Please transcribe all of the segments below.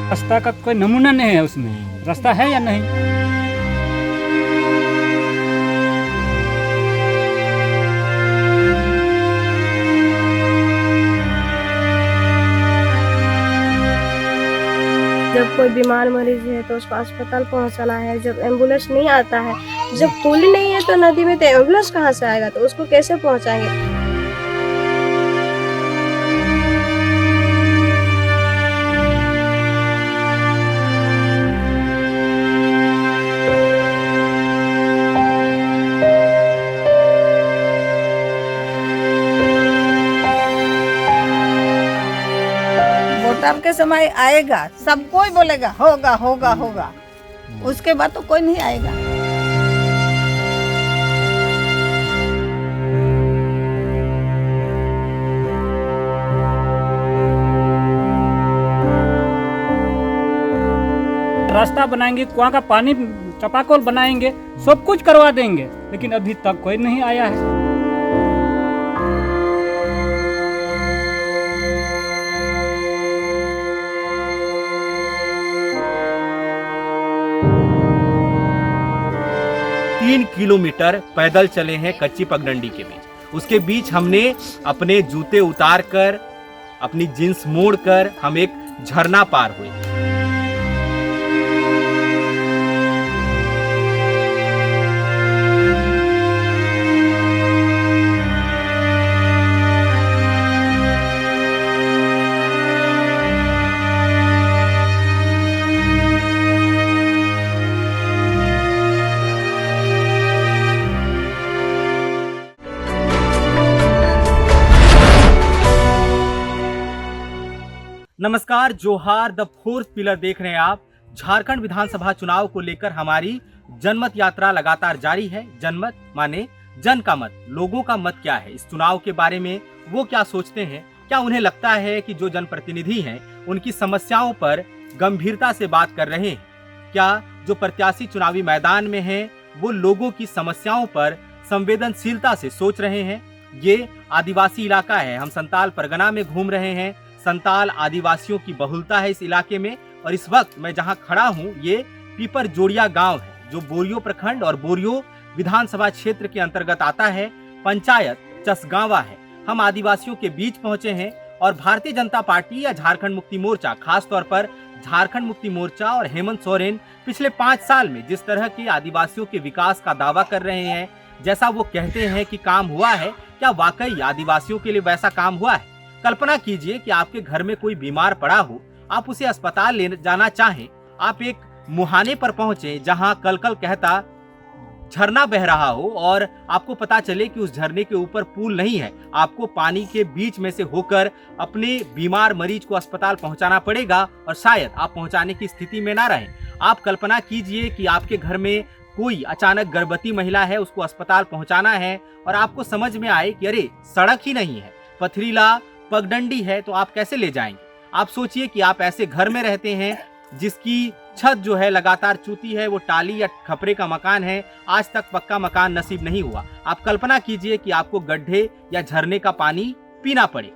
रास्ता का कोई नमूना नहीं है, उसमें रास्ता है या नहीं। जब कोई बीमार मरीज है तो उसको अस्पताल पहुंचाना है, जब एम्बुलेंस नहीं आता है, जब पुल ही नहीं है तो नदी में तो एम्बुलेंस कहाँ से आएगा, तो उसको कैसे पहुंचाएंगे। वोटर के समय आएगा, सब कोई बोलेगा होगा होगा होगा, उसके बाद तो कोई नहीं आएगा। रास्ता बनाएंगे, कुआं का पानी चापाकल बनाएंगे, सब कुछ करवा देंगे, लेकिन अभी तक कोई नहीं आया है। 3 किलोमीटर पैदल चले हैं कच्ची पगडंडी के बीच। उसके बीच हमने अपने जूते उतार कर, अपनी जींस मोड़ कर हम एक झरना पार हुए। नमस्कार, जोहार। द फोर्थ पिलर देख रहे हैं आप। झारखंड विधानसभा चुनाव को लेकर हमारी जनमत यात्रा लगातार जारी है। जनमत माने जन का मत, लोगों का मत क्या है इस चुनाव के बारे में, वो क्या सोचते हैं। क्या उन्हें लगता है कि जो जनप्रतिनिधि हैं उनकी समस्याओं पर गंभीरता से बात कर रहे हैं? क्या जो प्रत्याशी चुनावी मैदान में हैं वो लोगों की समस्याओं पर संवेदनशीलता से सोच रहे हैं? ये आदिवासी इलाका है, हम संताल परगना में घूम रहे हैं। संताल आदिवासियों की बहुलता है इस इलाके में, और इस वक्त मैं जहां खड़ा हूं ये पीपर जोड़िया गांव है, जो बोरियो प्रखंड और बोरियो विधानसभा क्षेत्र के अंतर्गत आता है। पंचायत चसगांवा है। हम आदिवासियों के बीच पहुंचे हैं और भारतीय जनता पार्टी या झारखंड मुक्ति मोर्चा, खास तौर पर झारखंड मुक्ति मोर्चा और हेमंत सोरेन पिछले 5 साल में जिस तरह के आदिवासियों के विकास का दावा कर रहे हैं, जैसा वो कहते हैं कि काम हुआ है, क्या वाकई आदिवासियों के लिए वैसा काम हुआ है? कल्पना कीजिए कि आपके घर में कोई बीमार पड़ा हो, आप उसे अस्पताल ले जाना चाहें, आप एक मुहाने पर पहुंचे जहां कलकल कहता झरना बह रहा हो और आपको पता चले कि उस झरने के ऊपर पुल नहीं है, आपको पानी के बीच में से होकर अपने बीमार मरीज को अस्पताल पहुंचाना पड़ेगा और शायद आप पहुंचाने की स्थिति में ना रहें। आप कल्पना कीजिए कि आपके घर में कोई अचानक गर्भवती महिला है, उसको अस्पताल पहुंचाना है और आपको समझ में आए कि अरे सड़क ही नहीं है, पथरीला पगडंडी है, तो आप कैसे ले जाएंगे? आप सोचिए कि आप ऐसे घर में रहते हैं जिसकी छत जो है लगातार चूती है, वो टाली या खपरे का मकान है, आज तक पक्का मकान नसीब नहीं हुआ। आप कल्पना कीजिए कि आपको गड्ढे या झरने का पानी पीना पड़े।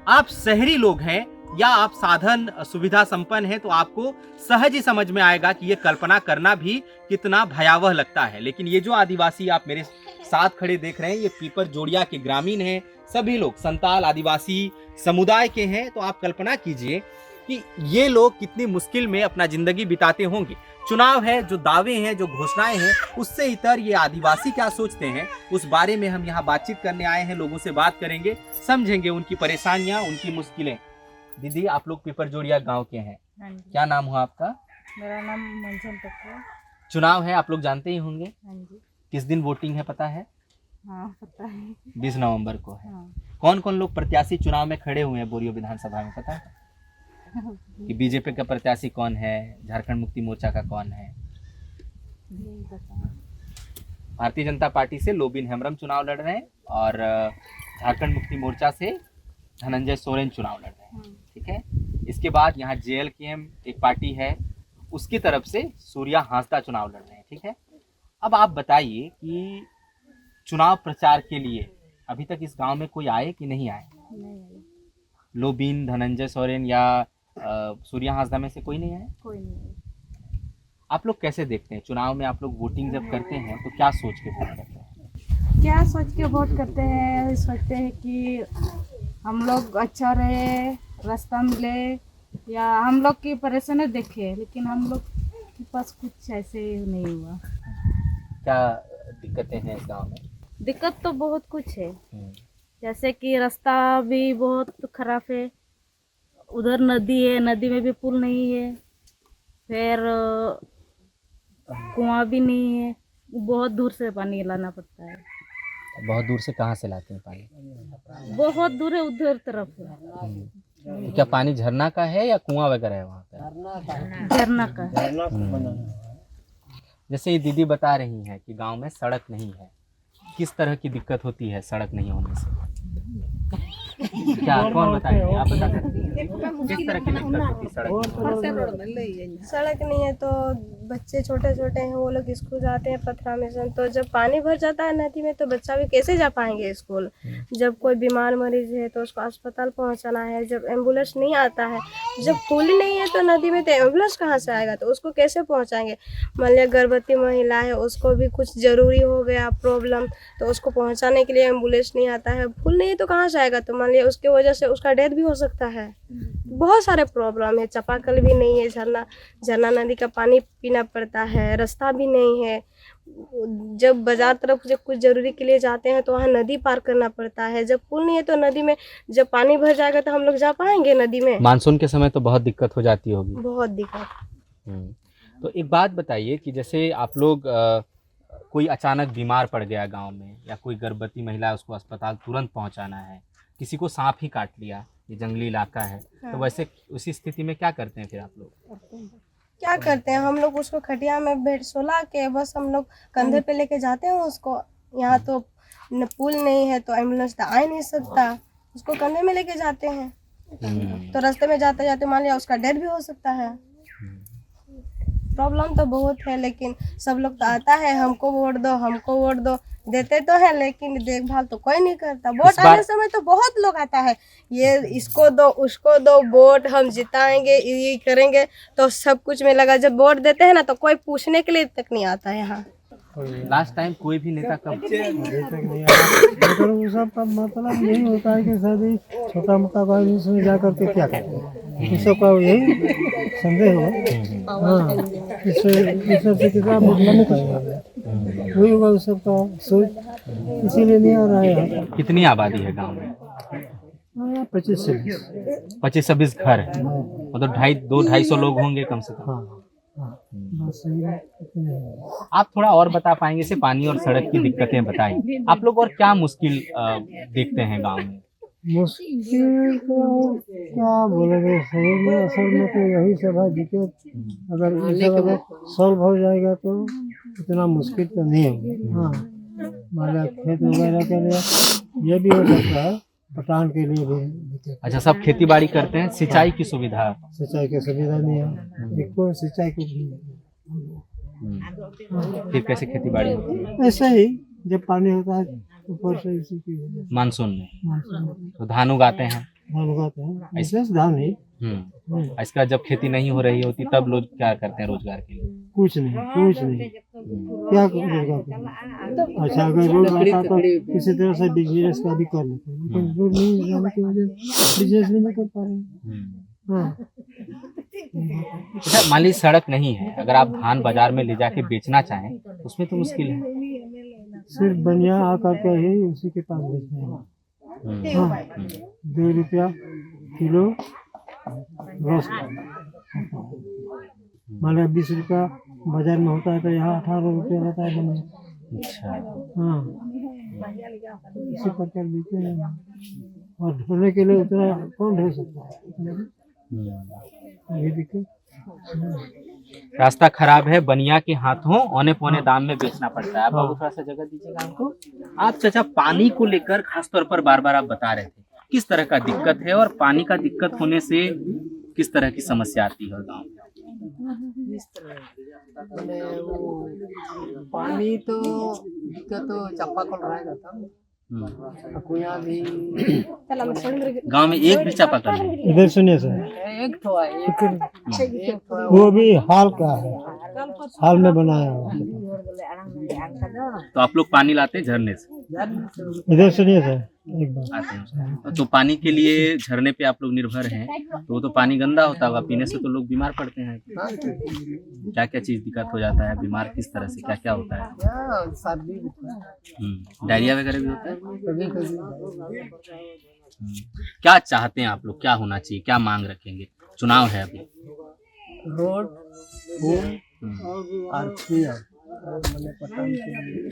आप शहरी लोग हैं या आप साधन सुविधा संपन्न हैं, तो आपको सहज ही समझ में आएगा कि ये कल्पना करना भी कितना भयावह लगता है। लेकिन ये जो आदिवासी आप मेरे साथ खड़े देख रहे हैं, ये पीपर जोड़िया के ग्रामीण हैं। सभी लोग संताल आदिवासी समुदाय के हैं। तो आप कल्पना कीजिए कि ये लोग कितनी मुश्किल में अपना जिंदगी बिताते होंगे। चुनाव है, जो दावे हैं, जो घोषणाएं हैं, उससे इतर ये आदिवासी क्या सोचते हैं, उस बारे में हम यहाँ बातचीत करने आए हैं। लोगों से बात करेंगे, समझेंगे उनकी परेशानियां, उनकी मुश्किलें। दीदी, आप लोग पीपर जोड़िया गाँव के हैं, क्या नाम हुआ आपका? मेरा नाम मंजन पटेल। चुनाव है, आप लोग जानते ही होंगे। हाँ जी। किस दिन वोटिंग है पता है? हाँ पता है। 20 नवंबर को है। हाँ। कौन कौन लोग प्रत्याशी चुनाव में खड़े हुए हैं बोरियो विधानसभा में, पता है कि बीजेपी का प्रत्याशी कौन है, झारखंड मुक्ति मोर्चा का कौन है? भारतीय जनता पार्टी से लोबिन हेम्ब्रम चुनाव लड़ रहे हैं और झारखंड मुक्ति मोर्चा से धनंजय सोरेन चुनाव लड़ रहे हैं। ठीक है। इसके बाद यहाँ JLKM एक पार्टी है, उसकी तरफ से सूर्या हांसदा चुनाव लड़ रहे हैं। ठीक है। अब आप बताइए कि चुनाव प्रचार के लिए अभी तक इस गांव में कोई आए कि नहीं आए? नहीं। लोबिन, धनंजय सोरेन या सूर्या हांसदा में से कोई नहीं आया? कोई नहीं। आप लोग कैसे देखते हैं चुनाव में? आप लोग वोटिंग जब करते हैं तो क्या सोच के वोट करते हैं? क्या सोच के वोट करते हैं? सोचते हैं कि हम लोग अच्छा रहे, रास्ता मिले, या हम लोग की परेशानी देखे, लेकिन हम लोग के पास कुछ ऐसे नहीं हुआ। क्या दिक्कतें हैं इस गाँव में? दिक्कत तो बहुत कुछ है, जैसे कि रास्ता भी बहुत खराब है, उधर नदी है, नदी में भी पुल नहीं है, फिर कुआं भी नहीं है, बहुत दूर से पानी लाना पड़ता है। बहुत दूर से कहाँ से लाते हैं पानी? बहुत दूर है, उधर तरफ है, तो क्या पानी झरना का है या कुआं वगैरह है वहाँ पे? झरना का है। जैसे ये दीदी बता रही हैं कि गांव में सड़क नहीं है, किस तरह की दिक्कत होती है सड़क नहीं होने से? क्या कौन बताएंगे? आप बता सकते हैं किस तरह की दिक्कत होती है सड़क नहीं है तो बच्चे छोटे छोटे हैं, वो लोग स्कूल जाते हैं पथरा में से, तो जब पानी भर जाता है नदी में तो बच्चा भी कैसे जा पाएंगे स्कूल? जब कोई बीमार मरीज है तो उसको अस्पताल पहुंचाना है, जब एम्बुलेंस नहीं आता है, जब पुल नहीं है तो नदी में तो एम्बुलेंस कहाँ से आएगा? तो उसको कैसे पहुंचाएंगे? मान लिया गर्भवती महिला है, उसको भी कुछ जरूरी हो गया प्रॉब्लम, तो उसको पहुंचाने के लिए एम्बुलेंस नहीं आता है, पुल नहीं है तो कहाँ से आएगा? तो मान लिया उसकी वजह से उसका डेथ भी हो सकता है। बहुत सारे प्रॉब्लम है, चापाकल भी नहीं है, झरना नदी का पानी पीना पड़ता है, रास्ता भी नहीं है, जब बाजार तरफ जब कुछ जरूरी के लिए जाते हैं तो वहाँ नदी पार करना पड़ता है, जब पुल नहीं है तो नदी में जब पानी भर जाएगा तो हम लोग जा पाएंगे नदी में? मानसून के समय तो बहुत दिक्कत हो जाती होगी। बहुत दिक्कत। तो एक बात बताइए कि जैसे आप लोग कोई अचानक बीमार पड़ गया गांव में, या कोई गर्भवती महिला है, उसको अस्पताल तुरंत पहुंचाना है, किसी को सांप ही काट लिया, ये जंगली इलाका है, तो वैसे उसी स्थिति में क्या करते हैं फिर आप लोग? क्या करते हैं हम लोग? उसको खटिया में बेड सोला के बस हम लोग कंधे पे लेके जाते हैं उसको। यहाँ तो पुल नहीं है तो एम्बुलेंस तो आ ही नहीं सकता, उसको कंधे में लेके जाते हैं। तो रास्ते में जाते जाते मान लिया उसका डेथ भी हो सकता है। प्रॉब्लम तो बहुत है, लेकिन सब लोग तो आता है हमको वोट दो, हमको वोट दो, देते तो है लेकिन देखभाल तो कोई नहीं करता। वोट आने समय तो बहुत लोग आता है, ये इसको दो उसको दो, वोट हम जिताएंगे, ये करेंगे, तो सब कुछ में लगा। जब वोट देते हैं ना तो कोई पूछने के लिए तक नहीं आता है यहाँ। लास्ट टाइम कोई भी नेता कब सबका मतलब यही होता है कि सभी छोटा मोटा बात उसमें जा करके क्या करते हैं, सबका यही संदेह हो। हाँ, इससे किताब नहीं करेंगे, वही होगा सबका सोच, इसीलिए नहीं आ रहा है। कितनी आबादी है गांव में? 25-26 घर है, मतलब 200-250 लोग होंगे कम से कम। आप थोड़ा और बता पाएंगे? से पानी और सड़क की दिक्कतें बताएं आप लोग, और क्या मुश्किल देखते हैं गांव में? मुश्किल तो क्या बोलेंगे, सही में असल में तो यही सब है दिक्कत। अगर ये सब अगर सॉल्व हो जाएगा तो इतना मुश्किल तो नहीं होगा। हाँ, हमारा खेत वगैरह के लिए ये भी हो सकता है, पटान के लिए भी दिक्कत। अच्छा, सब खेती बाड़ी करते हैं, सिंचाई की सुविधा? सिंचाई की सुविधा नहीं है, एक तो सिंचाई की फिर कैसे खेती बाड़ी होती है? ऐसे ही जब पानी होता है ऊपर से, इसी की वजह से मानसून में मानसून तो धान उगाते हैं। धान उगाते हैं, विशेष धान ही। इसका जब खेती नहीं हो रही होती तब लोग क्या करते हैं रोजगार के लिए? कुछ नहीं क्या रोजगार। अच्छा, अगर रोड आता तो किसी तरह से बिजनेस का भी कर लेते हैं, लेकिन रोड नहीं जाने की वजह से बिजनेस भी नहीं कर पा रहे हैं। अच्छा, मान लीजिए सड़क नहीं है, अगर आप धान बाजार में ले जाके बेचना चाहें तो उसमें तो मुश्किल है। सिर्फ बनिया आकर के ही उसी के पास बेचते हैं। हाँ, 2 रुपया किलो रोज, मान लिया 20 रुपया बाजार में होता है तो यहाँ 18 रुपया रहता है बनिया। अच्छा, हाँ, इसी प्रकार देते हैं। और ढोने के लिए उतना कौन ढो सकता है, ये दिक्कत। रास्ता खराब है, बनिया के हाथों औने पौने दाम में बेचना पड़ता है। आप बाबू थोड़ा सा जगह दीजिएगा हमको। आप चाचा पानी को लेकर खासतौर पर बार बार आप बता रहे थे, किस तरह का दिक्कत है और पानी का दिक्कत होने से किस तरह की समस्या आती है गाँव में? पानी तो दिक्कत तो चापाकल रहेगा था, कुआं भी गांव में एक भी चापाकल नहीं। इधर सुनिए सर, वो भी हाल का है, हाल में बनाया हुआ। तो आप लोग पानी लाते हैं झरने से? इधर सुनिए सर एक बार, आते हैं। तो पानी के लिए झरने पे आप लोग निर्भर हैं, तो वो तो पानी गंदा होता होगा, पीने से तो लोग बीमार पड़ते हैं। क्या क्या चीज दिक्कत हो जाता है, बीमार किस तरह से, क्या क्या होता है? डायरिया वगैरह भी होता है? क्या चाहते हैं आप लोग, क्या होना चाहिए, क्या मांग रखेंगे? चुनाव है अभी। रोड, पुल और पियर, मैंने पता नहीं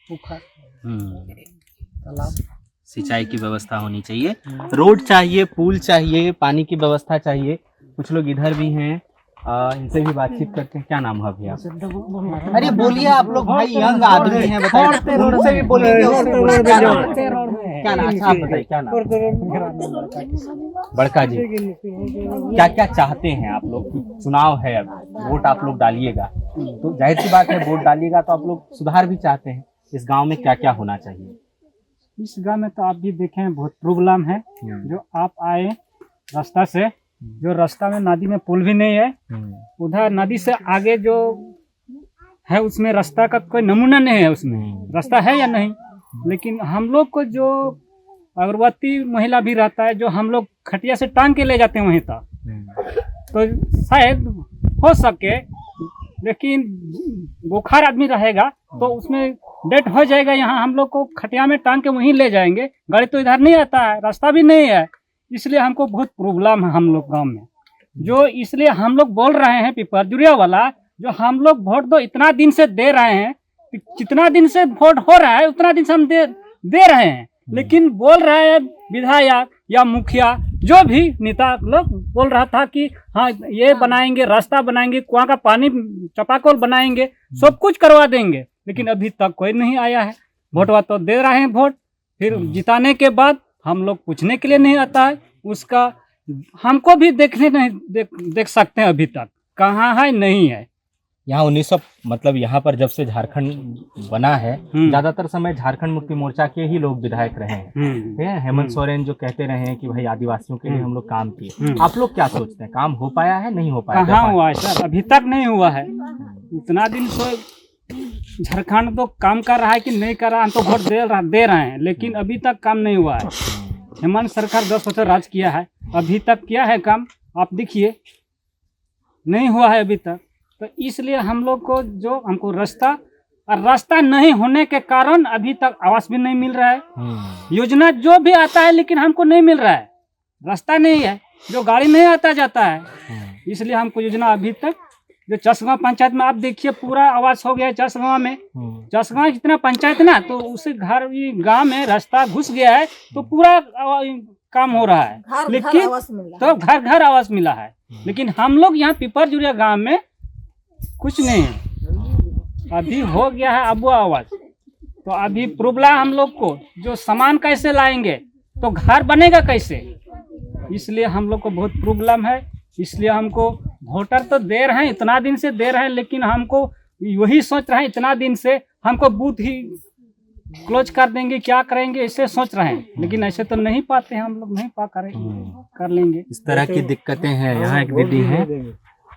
पोखर, तालाब, सिंचाई की व्यवस्था होनी चाहिए, रोड चाहिए, पुल चाहिए, पानी की व्यवस्था चाहिए। कुछ लोग इधर भी हैं, इनसे भी बातचीत करते हैं। क्या नाम है भैया? अरे बोलिए, आप लोग भाई यंग आदमी हैं, बताइए। उनसे भी बोलेंगे। क्या नाम? अच्छा आप बताइए, क्या नाम? बड़का जी, क्या क्या चाहते हैं आप लोग? चुनाव है अब, वोट आप लोग डालिएगा, तो जाहिर सी बात है वोट डालिएगा तो आप लोग सुधार भी चाहते हैं। इस गांव में क्या क्या होना चाहिए? इस गांव में तो आप भी देखें बहुत प्रॉब्लम है। जो आप आए रास्ता से, जो रास्ता में नदी में पुल भी नहीं है, उधर नदी से आगे जो है उसमें रास्ता का कोई नमूना नहीं है। उसमें रास्ता है या नहीं, लेकिन हम लोग को जो अगरबत्ती महिला भी रहता है, जो हम लोग खटिया से टांग के ले जाते हैं वहीं तक, तो शायद हो सके, लेकिन बुखार आदमी रहेगा तो उसमें डेथ हो जाएगा। यहाँ हम लोग को खटिया में टांग के वहीं ले जाएंगे, गाड़ी तो इधर नहीं आता है, रास्ता भी नहीं है, इसलिए हमको बहुत प्रॉब्लम है हम लोग गांव में। जो इसलिए हम लोग बोल रहे हैं पिपरजुरिया वाला, जो हम लोग वोट दो इतना दिन से दे रहे हैं, जितना दिन से वोट हो रहा है उतना दिन से हम दे रहे हैं, लेकिन बोल रहे हैं विधायक या मुखिया जो भी नेता लोग बोल रहा था कि हाँ ये बनाएंगे, रास्ता बनाएंगे, कुआं का पानी चापाकल बनाएंगे, सब कुछ करवा देंगे, लेकिन अभी तक कोई नहीं आया है। वोटवा तो दे रहे हैं वोट, फिर जिताने के बाद हम लोग पूछने के लिए नहीं आता है। उसका हमको भी देखने नहीं देख सकते हैं, अभी तक कहाँ है नहीं है। यहाँ 1900 मतलब यहाँ पर जब से झारखंड बना है, ज्यादातर समय झारखंड मुक्ति मोर्चा के ही लोग विधायक रहे हैं। हेमंत सोरेन जो कहते रहे हैं कि भाई आदिवासियों के लिए हम लोग काम किए, आप लोग क्या सोचते हैं, काम हो पाया है, नहीं हो पाया? कहाँ हुआ है सर, अभी तक नहीं हुआ है। इतना दिन से झारखंड तो काम कर रहा है कि नहीं कर रहा, हम तो वोट दे रहे हैं, लेकिन अभी तक काम नहीं हुआ है। हेमंत सरकार 10 वर्ष राज किया है, अभी तक किया है काम? आप देखिए नहीं हुआ है अभी तक। तो इसलिए हम लोग को जो हमको रास्ता नहीं होने के कारण अभी तक आवास भी नहीं मिल रहा है। योजना जो भी आता है लेकिन हमको नहीं मिल रहा है, रास्ता नहीं है, जो गाड़ी नहीं आता जाता है, इसलिए हमको योजना अभी तक जो चसगांव पंचायत में आप देखिए पूरा आवास हो गया है। चसगांव में, चसगांव जितना पंचायत ना, तो उसे घर गांव में रास्ता घुस गया है, तो पूरा काम हो रहा है, लेकिन तो घर घर आवास मिला है, लेकिन हम लोग यहाँ पिपरजुरिया गांव में कुछ नहीं है। अभी हो गया है अब वो आवाज, तो अभी प्रॉब्लम हम लोग को, जो सामान कैसे लाएंगे, तो घर बनेगा कैसे, इसलिए हम लोग को बहुत प्रॉब्लम है। इसलिए हमको वोटर तो दे रहे हैं, इतना दिन से दे रहे हैं, लेकिन हमको वही सोच रहे हैं इतना दिन से हमको बूथ ही क्लोज कर देंगे, क्या करेंगे, ऐसे सोच रहे हैं, लेकिन ऐसे तो नहीं पाते हैं हम लोग, नहीं कर लेंगे। इस तरह की दिक्कतें हैं। यहाँ एक दीदी है,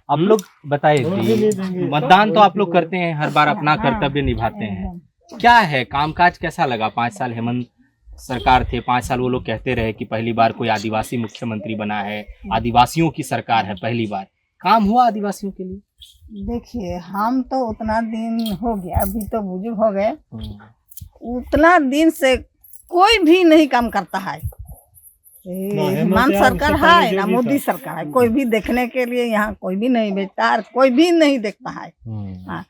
आप लोग बताइए, मतदान तो आप लोग करते हैं, हर बार अपना कर्तव्य निभाते हैं, क्या है कामकाज कैसा लगा? 5 साल हेमंत सरकार थे, 5 साल वो लोग कहते रहे कि पहली बार कोई आदिवासी मुख्यमंत्री बना है, आदिवासियों की सरकार है पहली बार, काम हुआ आदिवासियों के लिए? देखिए, हम तो उतना दिन हो गया, अभी तो बुजुर्ग हो गए, उतना दिन से कोई भी नहीं काम करता है। हेमंत सरकार है ना मोदी सरकार है, कोई भी देखने के लिए यहाँ कोई भी नहीं बेचता है, कोई भी नहीं देखता है। हाँ,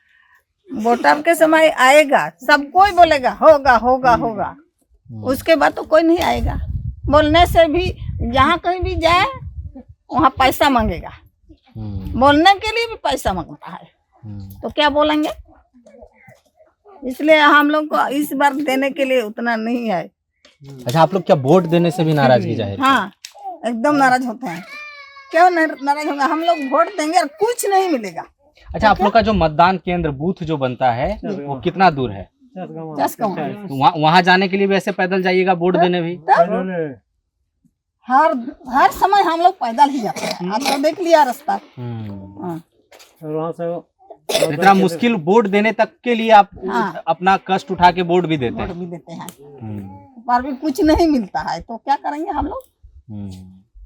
वोटर के समय आएगा, सब कोई बोलेगा होगा होगा होगा, उसके बाद तो कोई नहीं आएगा। बोलने से भी, जहाँ कहीं भी जाए वहाँ पैसा मांगेगा, बोलने के लिए भी पैसा मांगता है, तो क्या बोलेंगे? इसलिए हम लोग को इस बार देने के लिए उतना नहीं है। अच्छा, आप लोग क्या वोट देने से भी नाराजगी जाहिर? हाँ, एकदम नाराज होते हैं। क्यों नाराज होंगे? हम लोग वोट देंगे और कुछ नहीं मिलेगा। अच्छा, आप लोग का जो मतदान केंद्र बूथ जो बनता है वो कितना दूर है? चस्कवा। तो वहाँ जाने के लिए भी ऐसे पैदल जाइएगा वोट देने भी? हर समय हम लोग पैदल ही जाते हैं। आप तो देख लिया रास्ता। हाँ। और वहाँ से इतना मुश्किल वोट देने तक के लिए आप हाँ। अपना कष्ट उठा के वोट भी देते वोट हैं। भी देते हैं, पर भी कुछ नहीं मिलता है, तो क्या करेंगे हम लोग?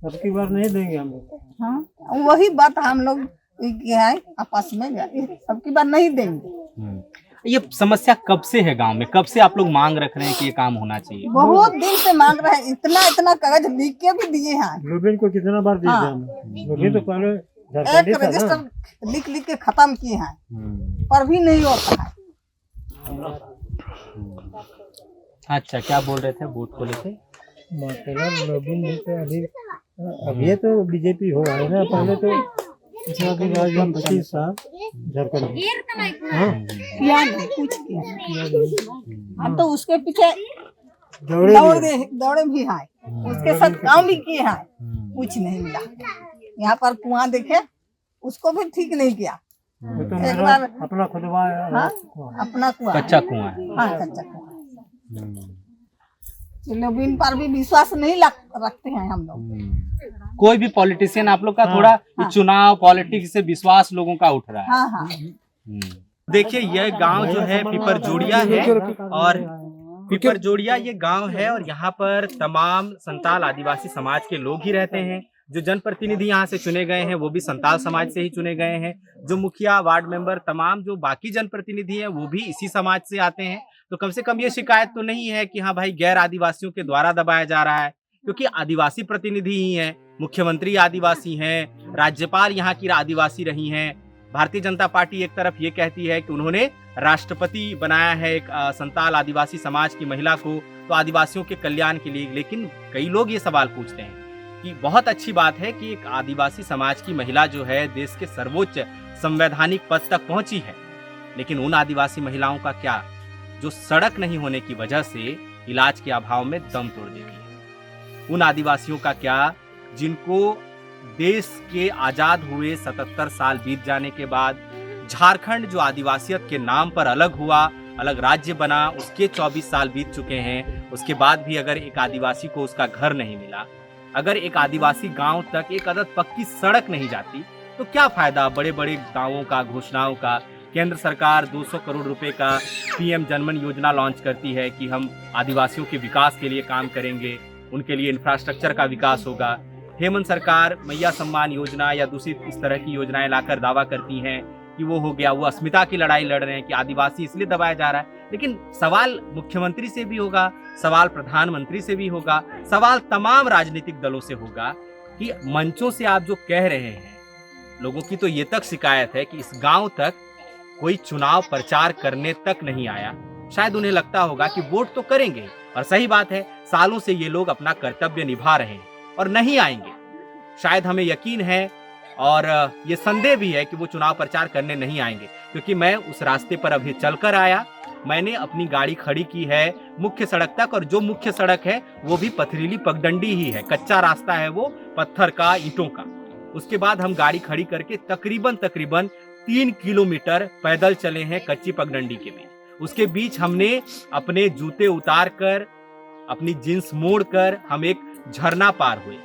अब की बार नहीं देंगे हम लोग। हाँ, वही बात हम लोग क्या है आपस में अब की बार नहीं देंगे। ये समस्या कब से है गांव में? कब से आप लोग मांग रख रहे हैं कि ये काम होना चाहिए? बहुत दिन से मांग रहे हैं, इतना कागज लिख के भी दिए हैं। लोबिन को कितना बार दिए हाँ। हमने? लोबिन तो पहले एक झारखंडी था ना। रजिस्टर लिख के खत्म किए हैं, पर भी नहीं होता है। अच्छा, क्या बोल रहे थे वोट को लेके? मतलब लोबिन जी से अभी तो बीजेपी हो रहा है ना, पहले तो पिछला के राज में 25 साल झारखंड में। हाँ, किया नहीं, कुछ किया। अब तो उसके पीछे दौड़े भी हैं, उसके साथ काम भी किए हैं, कुछ नहीं मिला। यहाँ पर कुआं देखे, उसको भी ठीक नहीं किया। वो तो एक मेरा बार अपना खुदवाया हाँ, अपना कुआं कच्चा कुआं है। हाँ, कच्चा कुआं। लोबिन पर भी विश्वास नहीं रखते हैं हम लोग। कोई भी पॉलिटिशियन आप लोग का थोड़ा चुनाव पॉलिटिक्स से विश्वास लोगों का उठ रहा है। हाँ हाँ। देखिए, यह गांव जो है पिपरजोड़िया है, और पिपरजोड़िया ये गांव है, और यहाँ पर तमाम संताल आदिवासी समाज के लोग ही रहते हैं। जो जनप्रतिनिधि यहाँ से चुने गए हैं वो भी संताल समाज से ही चुने गए हैं। जो मुखिया, वार्ड मेंबर, तमाम जो बाकी जनप्रतिनिधि हैं वो भी इसी समाज से आते हैं। तो कम से कम ये शिकायत तो नहीं है कि हाँ भाई गैर आदिवासियों के द्वारा दबाया जा रहा है, क्योंकि आदिवासी प्रतिनिधि ही हैं। मुख्यमंत्री आदिवासी हैं, राज्यपाल यहाँ की आदिवासी रही हैं। भारतीय जनता पार्टी एक तरफ ये कहती है कि उन्होंने राष्ट्रपति बनाया है एक संताल आदिवासी समाज की महिला को, तो आदिवासियों के कल्याण के लिए। लेकिन कई लोग ये सवाल पूछते हैं कि बहुत अच्छी बात है कि एक आदिवासी समाज की महिला जो है देश के सर्वोच्च संवैधानिक पद तक पहुंची है, लेकिन उन आदिवासी महिलाओं का क्या जो सड़क नहीं होने की वजह से इलाज के अभाव में दम तोड़ देती है? उन आदिवासियों का क्या जिनको देश के आजाद हुए 77 साल बीत जाने के बाद झारखंड जो आदिवासियत के नाम पर अलग हुआ, अलग राज्य बना, उसके 24 साल बीत चुके हैं, उसके बाद भी अगर एक आदिवासी को उसका घर नहीं मिला, अगर एक आदिवासी गांव तक एक अदद पक्की सड़क नहीं जाती, तो क्या फायदा बड़े बड़े दावों का, घोषणाओं का? केंद्र सरकार 200 करोड़ रुपए का पीएम जनमन योजना लॉन्च करती है कि हम आदिवासियों के विकास के लिए काम करेंगे, उनके लिए इंफ्रास्ट्रक्चर का विकास होगा। हेमंत सरकार मैया सम्मान योजना या दूसरी इस तरह की योजनाएं लाकर दावा करती हैं कि वो हो गया, वो अस्मिता की लड़ाई लड़ रहे हैं कि आदिवासी इसलिए दबाया जा रहा है। लेकिन सवाल मुख्यमंत्री से भी होगा, सवाल प्रधानमंत्री से भी होगा, सवाल तमाम राजनीतिक दलों से होगा कि मंचों से आप जो कह रहे हैं, लोगों की तो ये तक शिकायत है कि इस गांव तक कोई चुनाव प्रचार करने तक नहीं आया। शायद उन्हें लगता होगा कि वोट तो करेंगे, और सही बात है, सालों से ये लोग अपना कर्तव्य निभा रहे हैं और नहीं आएंगे। शायद हमें यकीन है और ये संदेह भी है कि वो चुनाव प्रचार करने नहीं आएंगे, क्योंकि मैं उस रास्ते पर अभी चलकर आया, मैंने अपनी गाड़ी खड़ी की है मुख्य सड़क तक, और जो मुख्य सड़क है वो भी पथरीली पगडंडी ही है, कच्चा रास्ता है वो, पत्थर का, ईंटों का। उसके बाद हम गाड़ी खड़ी करके तकरीबन 3 किलोमीटर पैदल चले हैं कच्ची पगडंडी के बीच। उसके बीच हमने अपने जूते उतार कर, अपनी जींस मोड़ कर हम एक झरना पार हुए।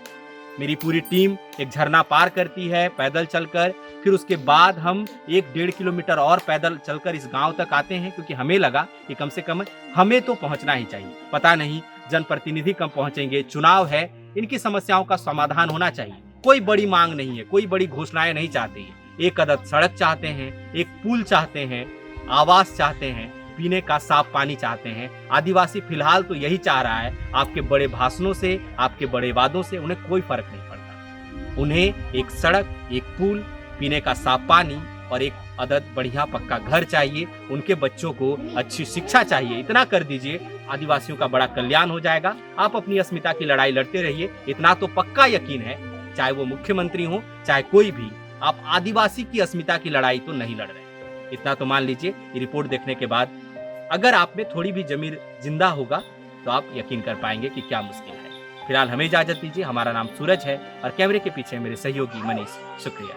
मेरी पूरी टीम एक झरना पार करती है पैदल चलकर, फिर उसके बाद हम 1-1.5 किलोमीटर और पैदल चलकर इस गांव तक आते हैं, क्योंकि हमें लगा कि कम से कम हमें तो पहुंचना ही चाहिए। पता नहीं जनप्रतिनिधि कब पहुंचेंगे, चुनाव है, इनकी समस्याओं का समाधान होना चाहिए। कोई बड़ी मांग नहीं है, कोई बड़ी घोषणाएं नहीं चाहते हैं। एक अदद सड़क चाहते हैं, एक पुल चाहते हैं, आवास चाहते हैं, पीने का साफ पानी चाहते हैं। आदिवासी फिलहाल तो यही चाह रहा है। आपके बड़े भाषणों से, आपके बड़े वादों से उन्हें कोई फर्क नहीं पड़ता। उन्हें एक सड़क, एक पुल, पीने का साफ पानी और एक अदद बढ़िया पक्का घर चाहिए। उनके बच्चों को अच्छी शिक्षा चाहिए। इतना कर दीजिए, आदिवासियों का बड़ा कल्याण हो जाएगा। आप अपनी अस्मिता की लड़ाई लड़ते रहिए, इतना तो पक्का यकीन है, चाहे वो मुख्यमंत्री हो, चाहे कोई भी, आप आदिवासी की अस्मिता की लड़ाई तो नहीं लड़ रहे। इतना तो मान लीजिए। ये रिपोर्ट देखने के बाद अगर आप में थोड़ी भी जमीर जिंदा होगा तो आप यकीन कर पाएंगे कि क्या मुश्किल है। फिलहाल हमें इजाजत दीजिए। हमारा नाम सूरज है और कैमरे के पीछे मेरे सहयोगी मनीष। शुक्रिया।